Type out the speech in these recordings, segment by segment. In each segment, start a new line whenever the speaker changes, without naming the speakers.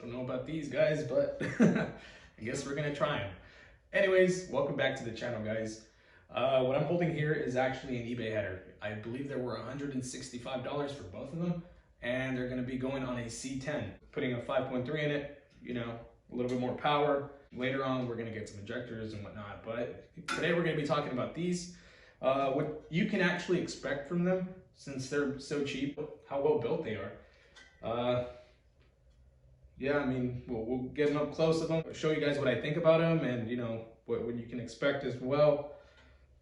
Don't know about these guys, but I guess we're gonna try them. Anyways, welcome back to the channel, guys. What I'm holding here is actually an eBay header. I believe there were $165 for both of them, and they're gonna be going on a C10, putting a 5.3 in it, you know, a little bit more power. Later on, we're gonna get some injectors and whatnot, but today we're gonna be talking about these. What you can actually expect from them, since they're so cheap, how well built they are. Yeah, I mean, we'll get them up close of them, show you guys what I think about them, and you know what you can expect as well.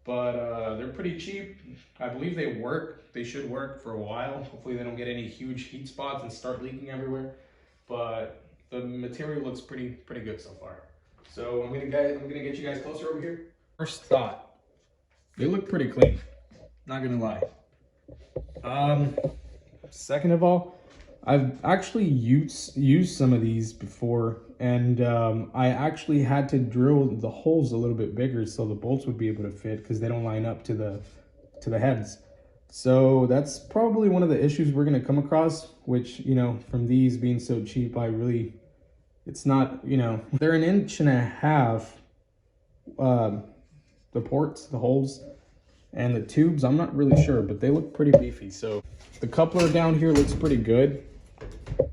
But they're pretty cheap. I believe they work. They should work for a while. Hopefully they don't get any huge heat spots and start leaking everywhere. But the material looks pretty good so far. So I'm gonna get you guys closer over here. First thought, they look pretty clean. Not gonna lie. Second of all, I've actually used some of these before, and I actually had to drill the holes a little bit bigger so the bolts would be able to fit, because they don't line up to the heads. So that's probably one of the issues we're going to come across, which, you know, from these being so cheap, it's not, you know, they're 1.5 inches, the ports, the holes, and the tubes, I'm not really sure, but they look pretty beefy. So the coupler down here looks pretty good.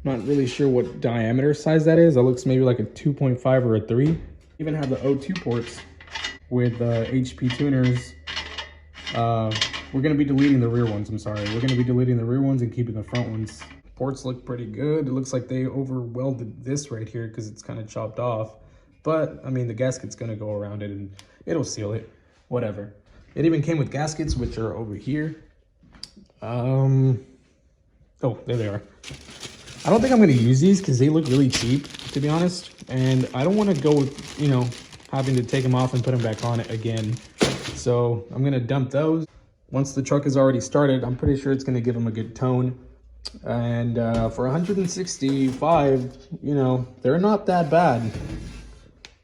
Not really sure what diameter size that is. That looks maybe like a 2.5 or a 3. Even have the O2 ports with HP tuners. We're going to be deleting the rear ones. I'm sorry. We're going to be deleting the rear ones and keeping the front ones. Ports look pretty good. It looks like they over welded this right here because it's kind of chopped off. But, I mean, the gasket's going to go around it and it'll seal it. Whatever. It even came with gaskets, which are over here. Oh, there they are. I don't think I'm going to use these because they look really cheap, to be honest. And I don't want to go with, you know, having to take them off and put them back on it again. So I'm going to dump those. Once the truck is already started, I'm pretty sure it's going to give them a good tone. And for 165, you know, they're not that bad.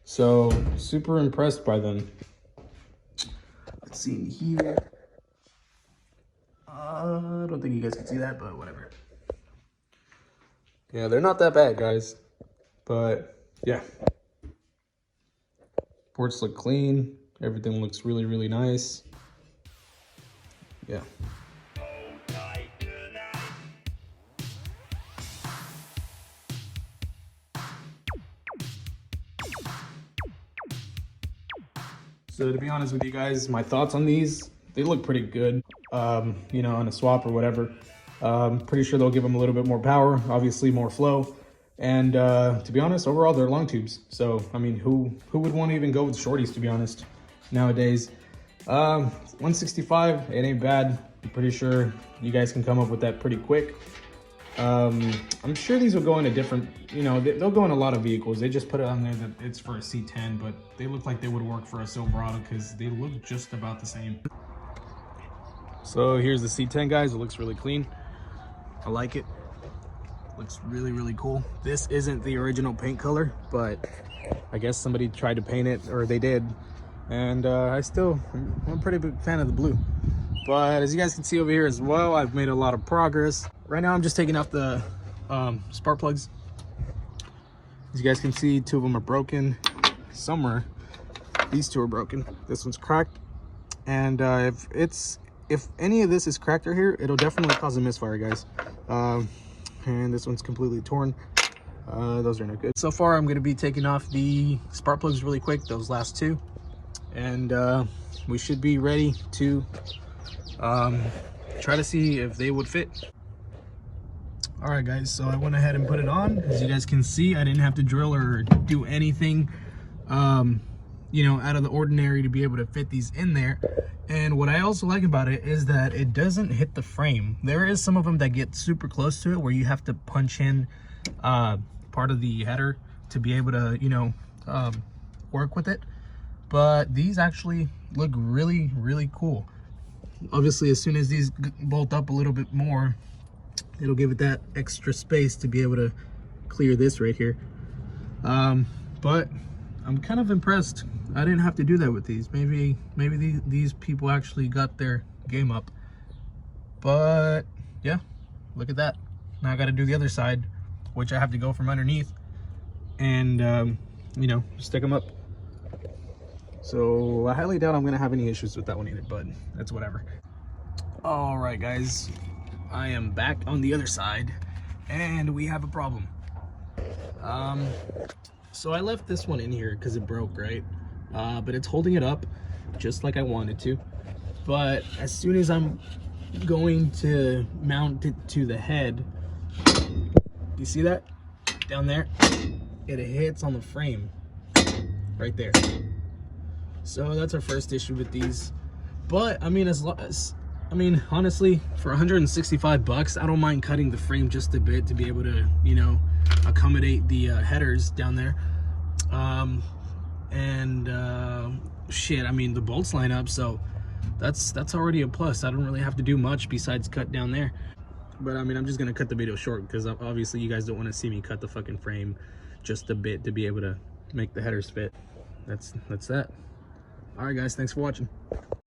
So super impressed by them. Let's see in here. I don't think you guys can see that, but whatever. Yeah, they're not that bad, guys. But yeah, ports look clean. Everything looks really nice. Yeah. So to be honest with you guys, my thoughts on these, they look pretty good. You know, on a swap or whatever. Pretty sure they'll give them a little bit more power, obviously more flow. And to be honest, overall, they're long tubes. So, I mean, who would want to even go with shorties, to be honest, nowadays? 165, it ain't bad. I'm pretty sure you guys can come up with that pretty quick. I'm sure these will go into different, you know, they'll go in a lot of vehicles. They just put it on there that it's for a C10, but they look like they would work for a Silverado because they look just about the same. So here's the C10, guys. It looks really clean. I like it. Looks really cool. This isn't the original paint color, but I guess somebody tried to paint it, or they did. And I'm a pretty big fan of the blue. But as you guys can see over here as well, I've made a lot of progress. Right now I'm just taking off the spark plugs. As you guys can see, 2 of them are broken. Somewhere these 2 are broken. This one's cracked. And if any of this is cracked right here, it'll definitely cause a misfire, guys. And this one's completely torn. Those are no good. So far, I'm going to be taking off the spark plugs really quick, those last 2. And we should be ready to try to see if they would fit. All right, guys, so I went ahead and put it on. As you guys can see, I didn't have to drill or do anything, you know, out of the ordinary to be able to fit these in there. And what I also like about it is that it doesn't hit the frame. There is some of them that get super close to it where you have to punch in part of the header to be able to, you know, work with it. But these actually look really cool. Obviously, as soon as these bolt up a little bit more, it'll give it that extra space to be able to clear this right here. But I'm kind of impressed. I didn't have to do that with these. Maybe these people actually got their game up. But yeah, look at that. Now I got to do the other side, which I have to go from underneath and you know, stick them up. So I highly doubt I'm gonna have any issues with that one either, but that's whatever. All right, guys, I am back on the other side, and we have a problem. So I left this one in here because it broke, right? But it's holding it up just like I wanted to. But as soon as I'm going to mount it to the head, you see that down there? It hits on the frame right there. So that's our first issue with these. But I mean, honestly, for 165 bucks, I don't mind cutting the frame just a bit to be able to, you know, accommodate the headers down there. Shit, I mean, the bolts line up, so that's already a plus. I don't really have to do much besides cut down there. But I mean, I'm just gonna cut the video short because obviously you guys don't want to see me cut the fucking frame just a bit to be able to make the headers fit. That's that. All right, guys, thanks for watching.